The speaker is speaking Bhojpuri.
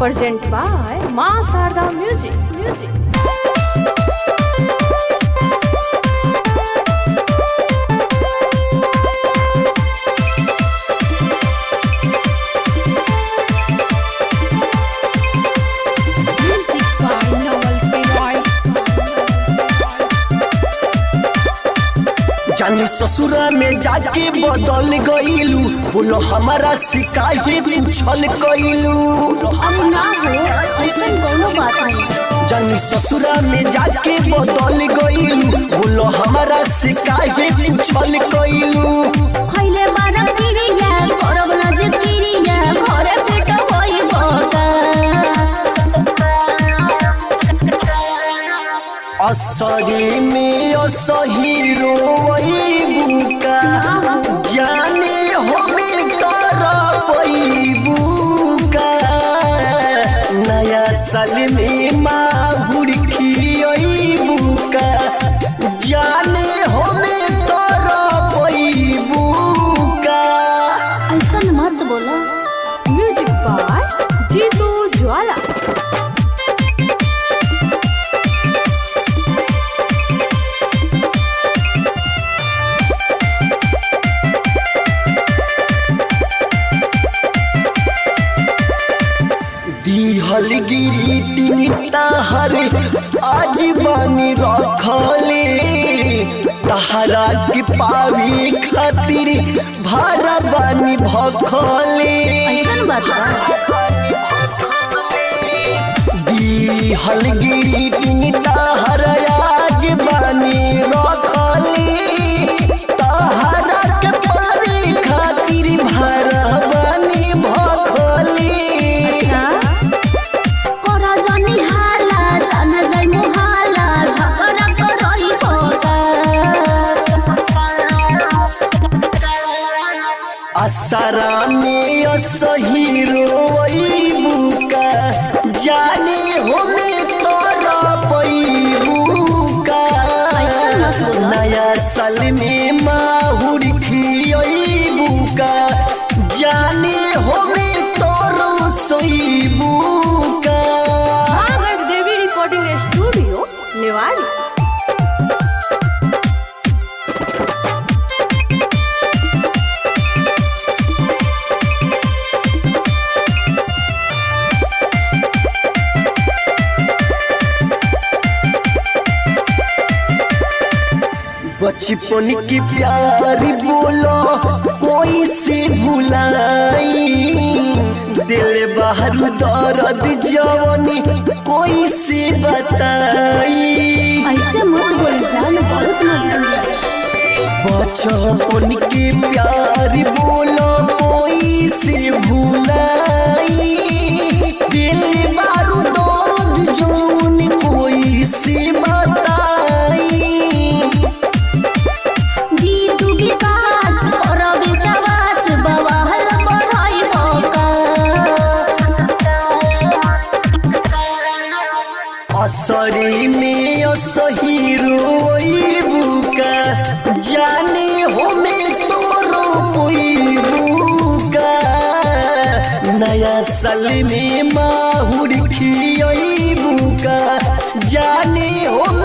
present by Ma Sarda Music. जानी ससुरा में जाके बदल गईलू, बोलो हमारा शिकायत पूछल कईलू। अब ना हो ऐसा कोनो बात नहीं। जानी ससुरा में जाके बदल गईलू, बोलो हमारा शिकायत पूछल कईलू। खइले बारा पिरिया करब ना जे पिरिया घरे पेट होई बका। असरी में असही रोईबू का, जाने हमें तारा पैबू का। नया साल में माहुर खियबू का, जाने हमें तारा पैबू का। ऐसा मत बोलो। Music by Jitu Jwala. दिहल गिरी ताहर आज बानी रखले, तहरा के पावी खातिर भारा बानी भखले। ऐसा बात बा। दिहल गिरी ताहर आज बानी रखले, तहरा के पावी खातिर भारा बानी भखले। कोरा जानी हाला जान जाई मुहाला झगड़ा करई बका। असरा में असही रोईबू का, जाने हमें तोरा पैबू का। नया साल में माहुर खियबू का, जाने हमें तोरो सईबू का। Margaret Devi Recording Studio, Newari. बचपन की प्यारी बोलो कोई से भुलाई, दिल बाहर दर्द जवानी कोई से बताई। ऐसे मत बोल जान बहुत मजबूरी है। बचपन की प्यारी बोलो कोई से भुलाई, दिल बारू दर्द जवानी कोई से बताई। जीतू विकास करबे सवास बवाल बढ़ाई बका। असरी में असही रोईबू का, जाने हमें तोरो पैबू का। नया साल में माहुर खियबू का, जाने हमें